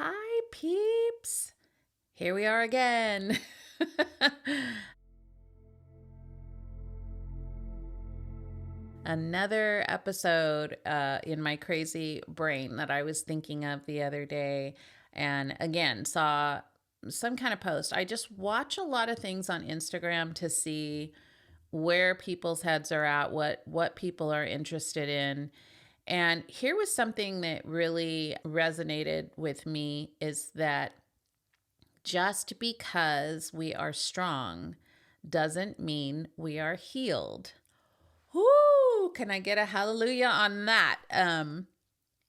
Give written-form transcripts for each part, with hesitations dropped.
Hi, peeps. Here we are again. Another episode in my crazy brain that I was thinking of the other day. And again, saw some kind of post. I just watch a lot of things on Instagram to see where people's heads are at, what people are interested in. And here was something that really resonated with me is that just because we are strong doesn't mean we are healed. Whoo! Can I get a hallelujah on that?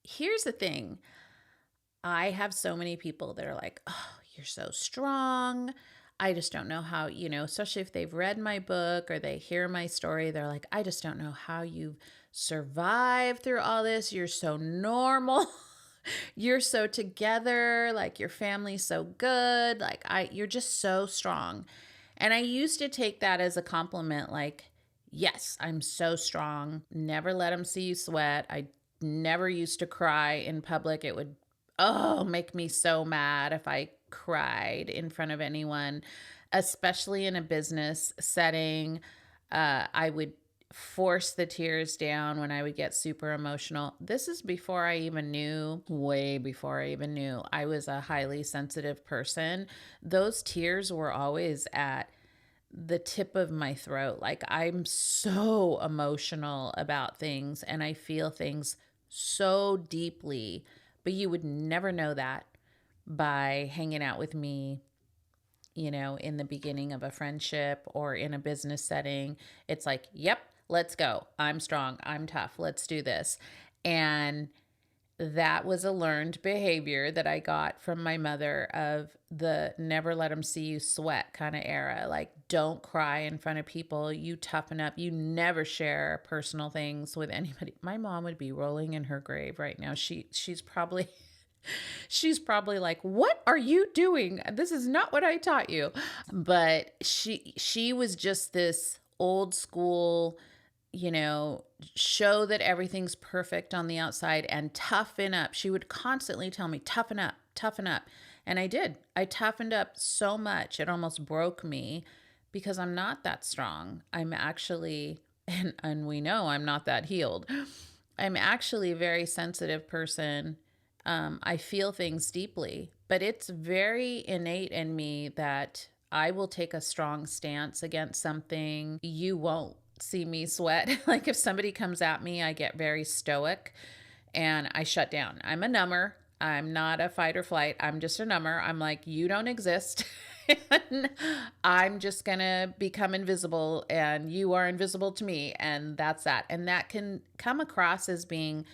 Here's the thing. I have so many people that are like, oh, you're so strong. I just don't know how, especially if they've read my book or they hear my story, they're like, I just don't know how you've survived through all this. You're so normal. You're so together. Like your family's so good. You're just so strong. And I used to take that as a compliment, like, yes, I'm so strong. Never let them see you sweat. I never used to cry in public. It would make me so mad if I cried in front of anyone, especially in a business setting. I would force the tears down when I would get super emotional. This is before I even knew, way before I even knew I was a highly sensitive person. Those tears were always at the tip of my throat. Like I'm so emotional about things and I feel things so deeply, but you would never know that by hanging out with me, in the beginning of a friendship or in a business setting. It's like, yep, let's go. I'm strong. I'm tough. Let's do this. And that was a learned behavior that I got from my mother of the never let them see you sweat kind of era. Like, don't cry in front of people. You toughen up. You never share personal things with anybody. My mom would be rolling in her grave right now. She's probably she's probably like, what are you doing? This is not what I taught you. But she was just this old school, show that everything's perfect on the outside and toughen up. She would constantly tell me, toughen up, toughen up. And I did. I toughened up so much. It almost broke me because I'm not that strong. I'm actually, and we know I'm not that healed. I'm actually a very sensitive person. I feel things deeply, but it's very innate in me that I will take a strong stance against something. You won't see me sweat. Like if somebody comes at me, I get very stoic and I shut down. I'm a number. I'm not a fight or flight. I'm just a number. I'm like, you don't exist. And I'm just going to become invisible and you are invisible to me. And that's that. And that can come across as being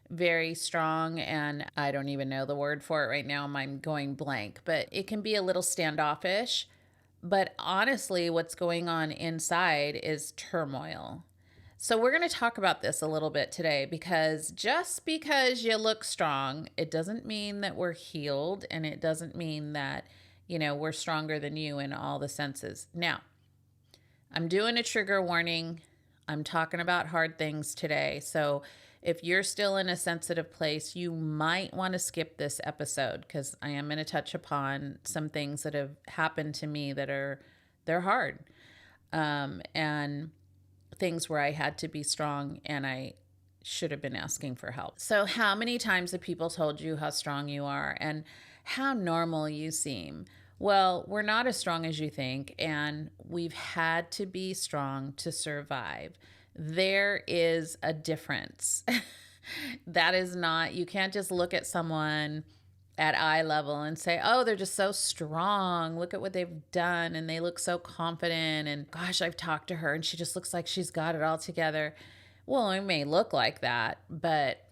very strong, and I don't even know the word for it right now. I'm going blank, but it can be a little standoffish. But honestly, what's going on inside is turmoil. So we're going to talk about this a little bit today because just because you look strong, it doesn't mean that we're healed, and it doesn't mean that, we're stronger than you in all the senses. Now, I'm doing a trigger warning. I'm talking about hard things today. So if you're still in a sensitive place, you might want to skip this episode because I am going to touch upon some things that have happened to me they're hard. And things where I had to be strong and I should have been asking for help. So how many times have people told you how strong you are and how normal you seem? Well, we're not as strong as you think, and we've had to be strong to survive. There is a difference. That is not, you can't just look at someone at eye level and say, oh, they're just so strong. Look at what they've done. And they look so confident. And gosh, I've talked to her and she just looks like she's got it all together. Well, it may look like that, but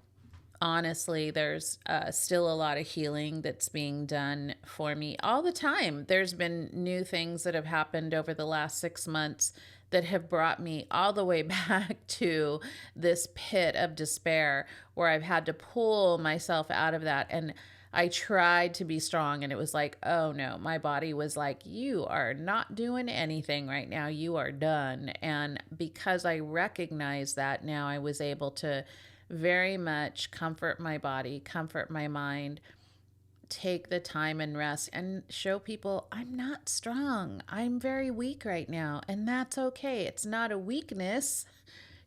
honestly, there's still a lot of healing that's being done for me all the time. There's been new things that have happened over the last 6 months that have brought me all the way back to this pit of despair where I've had to pull myself out of that. And I tried to be strong and it was like, oh no, my body was like, you are not doing anything right now. You are done. And because I recognized that now, I was able to very much comfort my body, comfort my mind, take the time and rest and show people I'm not strong. I'm very weak right now, and that's okay. It's not a weakness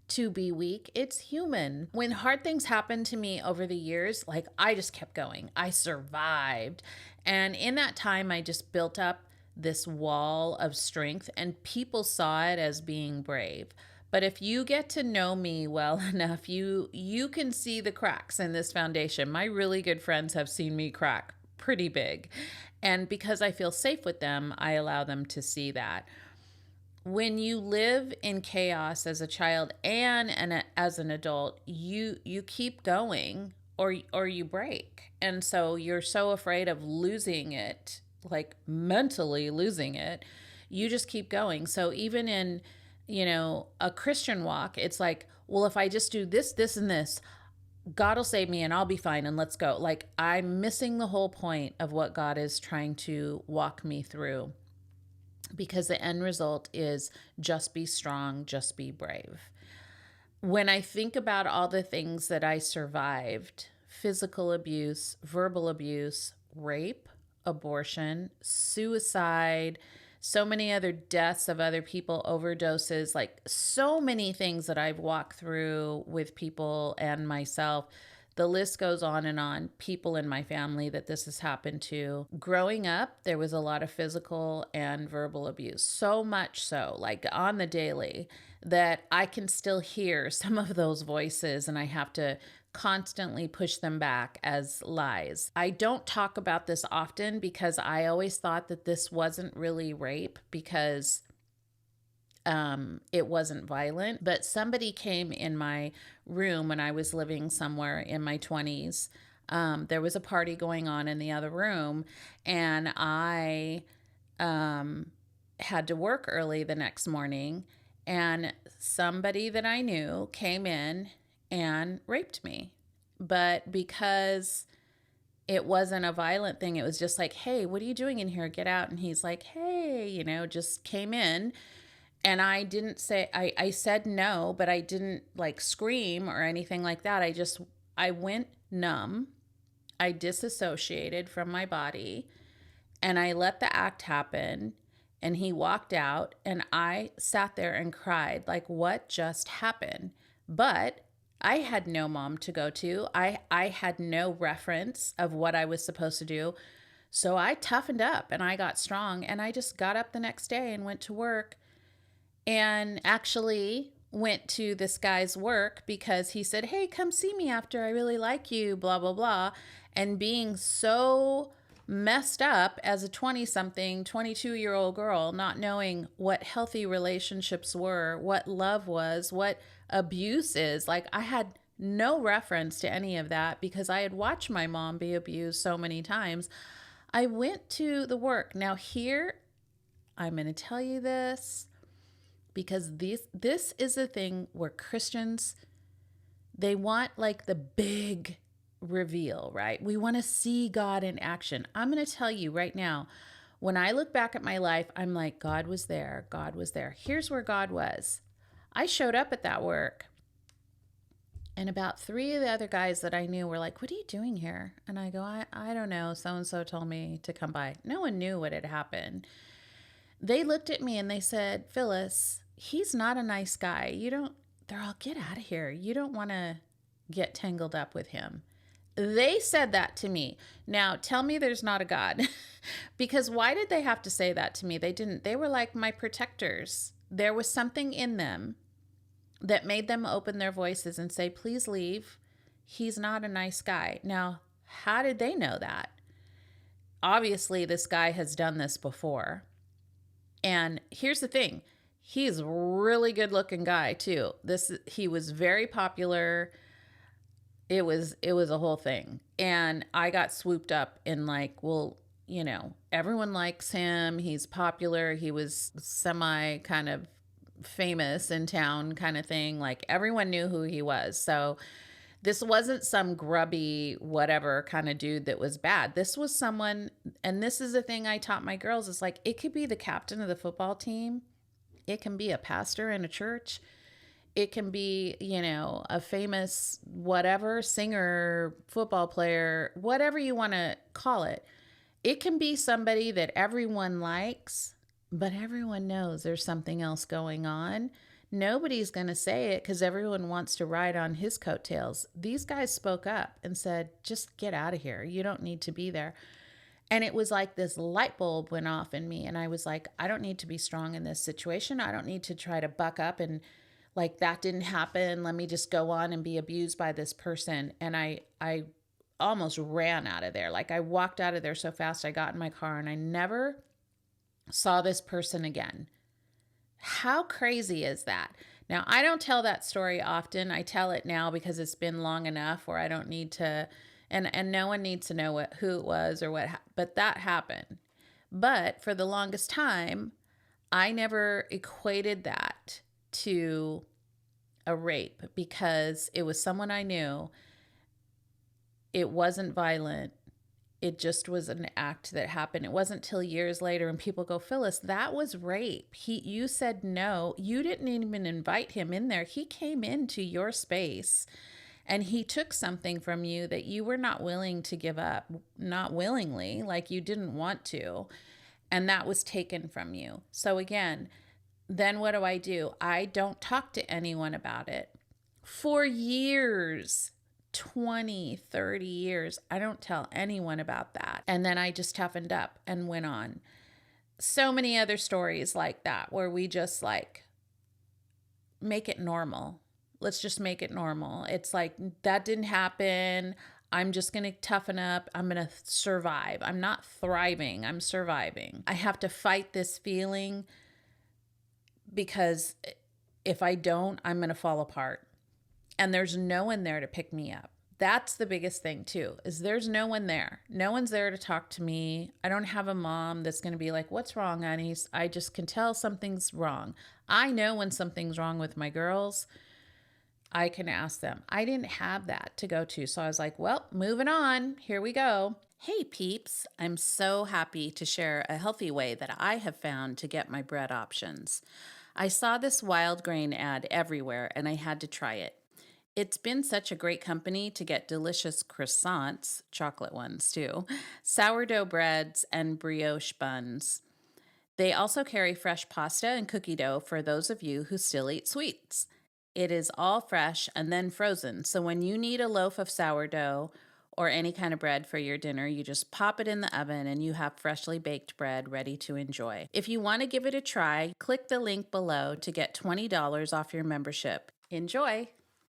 to be weak. It's human. When hard things happened to me over the years, like I just kept going. I survived. And in that time, I just built up this wall of strength, and people saw it as being brave. But if you get to know me well enough, you can see the cracks in this foundation. My really good friends have seen me crack pretty big. And because I feel safe with them, I allow them to see that. When you live in chaos as a child and as an adult, you keep going or you break. And so you're so afraid of losing it, like mentally losing it, you just keep going. So even in, a Christian walk, it's like, well, if I just do this, this, and this, God will save me and I'll be fine and let's go. Like I'm missing the whole point of what God is trying to walk me through, because the end result is just be strong, just be brave. When I think about all the things that I survived, physical abuse, verbal abuse, rape, abortion, suicide, so many other deaths of other people, overdoses, like so many things that I've walked through with people and myself. The list goes on and on. People in my family that this has happened to. Growing up, there was a lot of physical and verbal abuse. So much so, like on the daily, that I can still hear some of those voices and I have to constantly push them back as lies. I don't talk about this often because I always thought that this wasn't really rape because it wasn't violent. But somebody came in my room when I was living somewhere in my 20s. There was a party going on in the other room, and I had to work early the next morning, and somebody that I knew came in and raped me. But because it wasn't a violent thing, it was just like, hey, what are you doing in here? Get out. And he's like, hey, just came in. And I didn't say, I said no, but I didn't like scream or anything like that. I went numb. I disassociated from my body and I let the act happen. And he walked out and I sat there and cried, like, what just happened? But I had no mom to go to. I had no reference of what I was supposed to do. So I toughened up and I got strong, and I just got up the next day and went to work. And actually went to this guy's work because he said, hey, come see me after. I really like you, blah, blah, blah. And being so messed up as a 20-something, 22-year-old girl, not knowing what healthy relationships were, what love was, what abuse is. Like I had no reference to any of that because I had watched my mom be abused so many times. I went to the work. Now here, I'm going to tell you this, because this is the thing where Christians, they want like the big reveal, right? We want to see God in action. I'm going to tell you right now, when I look back at my life, I'm like, God was there. God was there. Here's where God was. I showed up at that work, and about 3 of the other guys that I knew were like, what are you doing here? And I go, I don't know. So-and-so told me to come by. No one knew what had happened. They looked at me and they said, Phylis, he's not a nice guy. They're all, get out of here. You don't want to get tangled up with him. They said that to me. Now, tell me there's not a God. Because why did they have to say that to me? They didn't. They were like my protectors. There was something in them that made them open their voices and say, please leave. He's not a nice guy. Now, how did they know that? Obviously, this guy has done this before. And here's the thing. He's a really good looking guy too. He was very popular. It was a whole thing. And I got swooped up in like, well, everyone likes him. He's popular. He was semi kind of famous in town kind of thing. Like everyone knew who he was. So this wasn't some grubby whatever kind of dude that was bad. This was someone, and this is the thing I taught my girls, is like, it could be the captain of the football team. It can be a pastor in a church. It can be, a famous whatever, singer, football player, whatever you want to call it. It can be somebody that everyone likes, but everyone knows there's something else going on. Nobody's going to say it because everyone wants to ride on his coattails. These guys spoke up and said, just get out of here. You don't need to be there. And it was like this light bulb went off in me. And I was like, I don't need to be strong in this situation. I don't need to try to buck up and like that didn't happen. Let me just go on and be abused by this person. And I almost ran out of there. Like I walked out of there so fast. I got in my car and I never saw this person again. How crazy is that? Now, I don't tell that story often. I tell it now because it's been long enough where I don't need to, and no one needs to know who it was or what, but that happened. But for the longest time, I never equated that to a rape because it was someone I knew. It wasn't violent. It just was an act that happened. It wasn't till years later and people go, Phylis, that was rape. You said no. You didn't even invite him in there. He came into your space and he took something from you that you were not willing to give up, not willingly, like you didn't want to. And that was taken from you. So again, then what do? I don't talk to anyone about it. For years, 20, 30 years, I don't tell anyone about that. And then I just toughened up and went on. So many other stories like that where we just like make it normal. Let's just make it normal. It's like, that didn't happen. I'm just going to toughen up. I'm going to survive. I'm not thriving. I'm surviving. I have to fight this feeling because if I don't, I'm going to fall apart. And there's no one there to pick me up. That's the biggest thing too, is there's no one there. No one's there to talk to me. I don't have a mom that's going to be like, what's wrong, honey? I just can tell something's wrong. I know when something's wrong with my girls. I can ask them. I didn't have that to go to. So I was like, well, moving on. Here we go. Hey peeps, I'm so happy to share a healthy way that I have found to get my bread options. I saw this wild grain ad everywhere and I had to try it. It's been such a great company to get delicious croissants, chocolate ones too, sourdough breads, and brioche buns. They also carry fresh pasta and cookie dough for those of you who still eat sweets. It is all fresh and then frozen, so when you need a loaf of sourdough or any kind of bread for your dinner, you just pop it in the oven and you have freshly baked bread ready to enjoy. If you want to give it a try, click the link below to get $20 off your membership. Enjoy!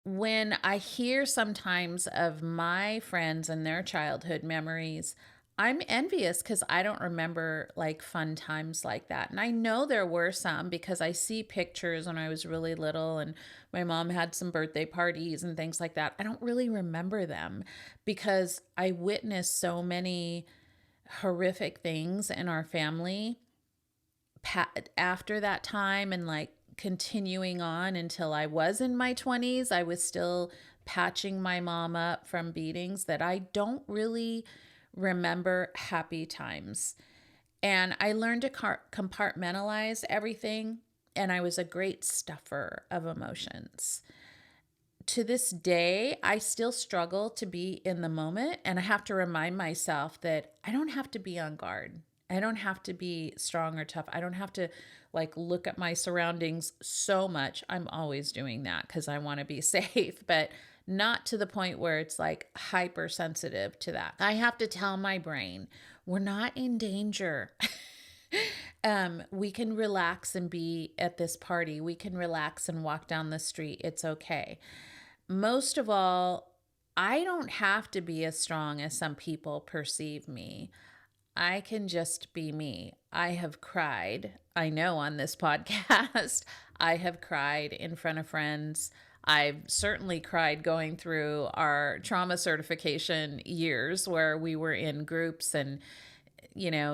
When I hear sometimes of my friends and their childhood memories, I'm envious because I don't remember like fun times like that. And I know there were some because I see pictures when I was really little and my mom had some birthday parties and things like that. I don't really remember them because I witnessed so many horrific things in our family after that time and like continuing on until I was in my 20s. I was still patching my mom up from beatings that I don't really remember happy times. And I learned to compartmentalize everything, and I was a great stuffer of emotions. To this day, I still struggle to be in the moment, and I have to remind myself that I don't have to be on guard. I don't have to be strong or tough. I don't have to like look at my surroundings so much. I'm always doing that because I want to be safe, but not to the point where it's like hypersensitive to that. I have to tell my brain, we're not in danger. We can relax and be at this party. We can relax and walk down the street. It's okay. Most of all, I don't have to be as strong as some people perceive me. I can just be me. I have cried, I know on this podcast, I have cried in front of friends. I've certainly cried going through our trauma certification years where we were in groups and,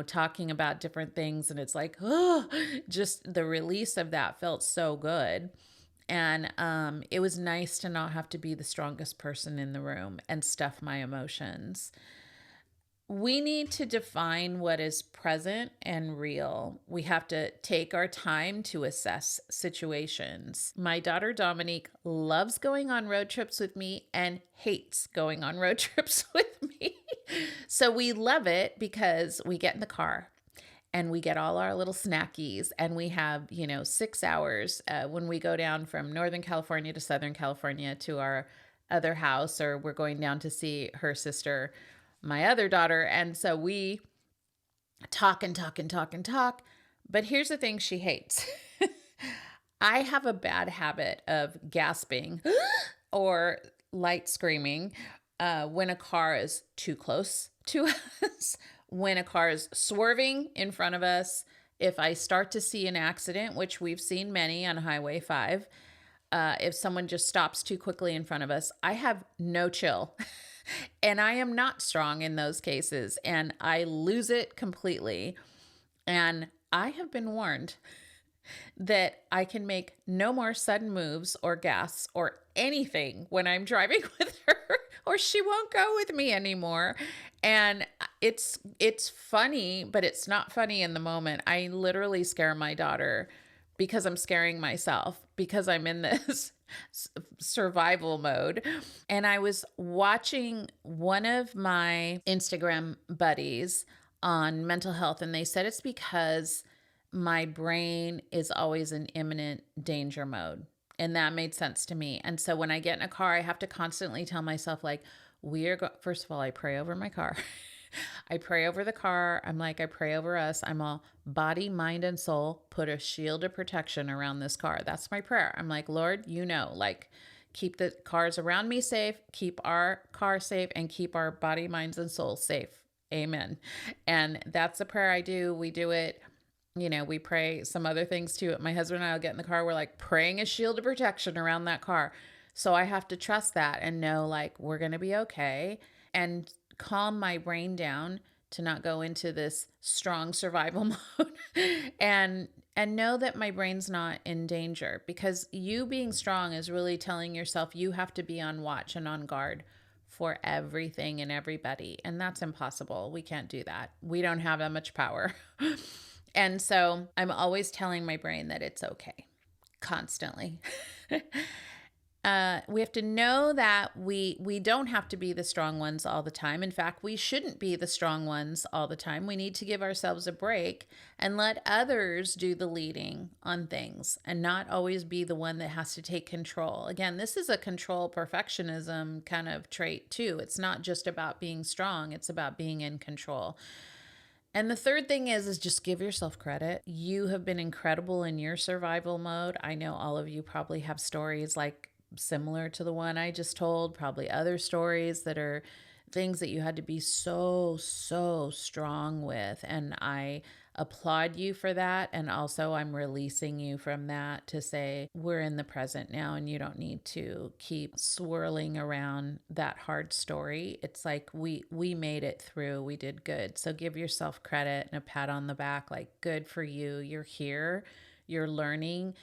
talking about different things. And it's like, oh, just the release of that felt so good. And it was nice to not have to be the strongest person in the room and stuff my emotions. We need to define what is present and real. We have to take our time to assess situations. My daughter Dominique loves going on road trips with me and hates going on road trips with me. So we love it because we get in the car and we get all our little snackies and we have, 6 hours when we go down from Northern California to Southern California to our other house, or we're going down to see her sister, my other daughter. And so we talk and talk and talk and talk. But here's the thing she hates. I have a bad habit of gasping or light screaming when a car is too close to us, when a car is swerving in front of us. If I start to see an accident, which we've seen many on Highway 5, if someone just stops too quickly in front of us, I have no chill. And I am not strong in those cases, and I lose it completely. And I have been warned that I can make no more sudden moves or gasps or anything when I'm driving with her, or she won't go with me anymore. And it's funny, but it's not funny in the moment. I literally scare my daughter because I'm scaring myself, because I'm in this survival mode. And I was watching one of my Instagram buddies on mental health, and they said it's because my brain is always in imminent danger mode. And that made sense to me. And so when I get in a car, I have to constantly tell myself, like, first of all, I pray over my car. I pray over the car. I'm like, I pray over us. I'm all body, mind, and soul. Put a shield of protection around this car. That's my prayer. I'm like, Lord, like, keep the cars around me safe, keep our car safe, and keep our body, minds, and souls safe. Amen. And that's the prayer I do. We do it. We pray some other things too. My husband and I will get in the car. We're like praying a shield of protection around that car. So I have to trust that and know, like, we're going to be okay, and calm my brain down to not go into this strong survival mode and know that my brain's not in danger, because you being strong is really telling yourself you have to be on watch and on guard for everything and everybody. And that's impossible. We can't do that. We don't have that much power. And so I'm always telling my brain that it's okay, constantly. We have to know that we don't have to be the strong ones all the time. In fact, we shouldn't be the strong ones all the time. We need to give ourselves a break and let others do the leading on things, and not always be the one that has to take control. Again, this is a control perfectionism kind of trait too. It's not just about being strong. It's about being in control. And the third thing is just give yourself credit. You have been incredible in your survival mode. I know all of you probably have stories like similar to the one I just told, probably other stories that are things that you had to be so strong with. And I applaud you for that. And also I'm releasing you from that to say, we're in the present now, and you don't need to keep swirling around that hard story. It's like we made it through. We did good. So give yourself credit and a pat on the back, like, good for you. You're here, you're learning,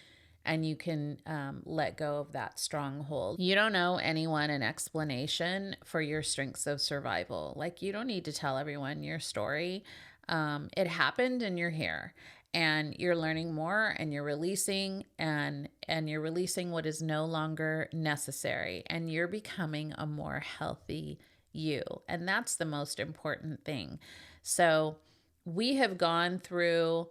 and you can let go of that stronghold. You don't owe anyone an explanation for your strengths of survival. Like, you don't need to tell everyone your story. It happened and you're here, and you're learning more, and you're releasing, and you're releasing what is no longer necessary, and you're becoming a more healthy you. And that's the most important thing. So we have gone through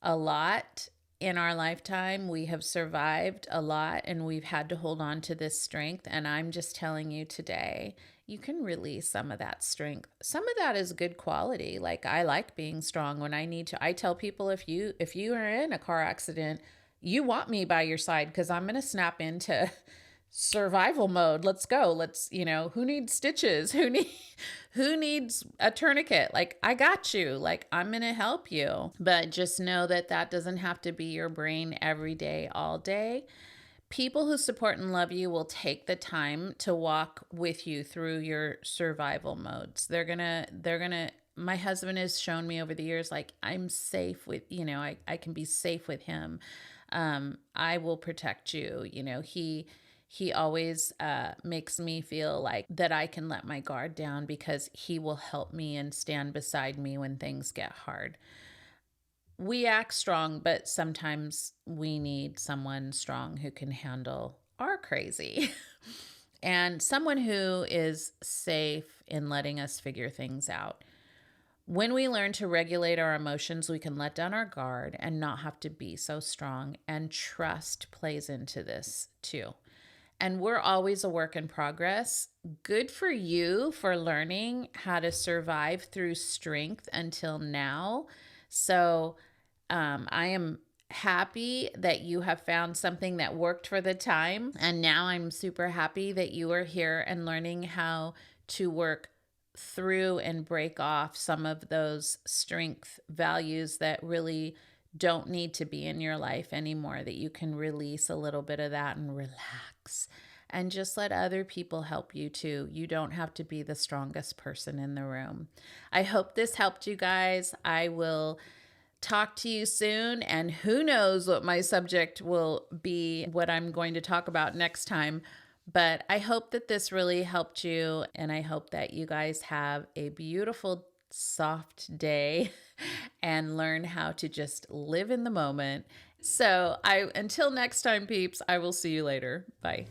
a lot in our lifetime. We have survived a lot, and we've had to hold on to this strength. And I'm just telling you today, you can release some of that strength. Some of that is good quality. Like, I like being strong when I need to. I tell people, if you are in a car accident, you want me by your side, because I'm going to snap into survival mode. Let's go. Let's, who needs stitches? Who needs a tourniquet? Like, I got you. Like, I'm going to help you. But just know that that doesn't have to be your brain every day, all day. People who support and love you will take the time to walk with you through your survival modes. They're going to, my husband has shown me over the years, like, I'm safe with, I can be safe with him. I will protect you. He always makes me feel like that I can let my guard down because he will help me and stand beside me when things get hard. We act strong, but sometimes we need someone strong who can handle our crazy and someone who is safe in letting us figure things out. When we learn to regulate our emotions, we can let down our guard and not have to be so strong. And trust plays into this too. And we're always a work in progress. Good for you for learning how to survive through strength until now. So I am happy that you have found something that worked for the time. And now I'm super happy that you are here and learning how to work through and break off some of those strength values that really don't need to be in your life anymore, that you can release a little bit of that and relax and just let other people help you too. You don't have to be the strongest person in the room. I hope this helped you guys. I will talk to you soon, and who knows what my subject will be, what I'm going to talk about next time. But I hope that this really helped you, and I hope that you guys have a beautiful, soft day and learn how to just live in the moment. So until next time, peeps, I will see you later. Bye.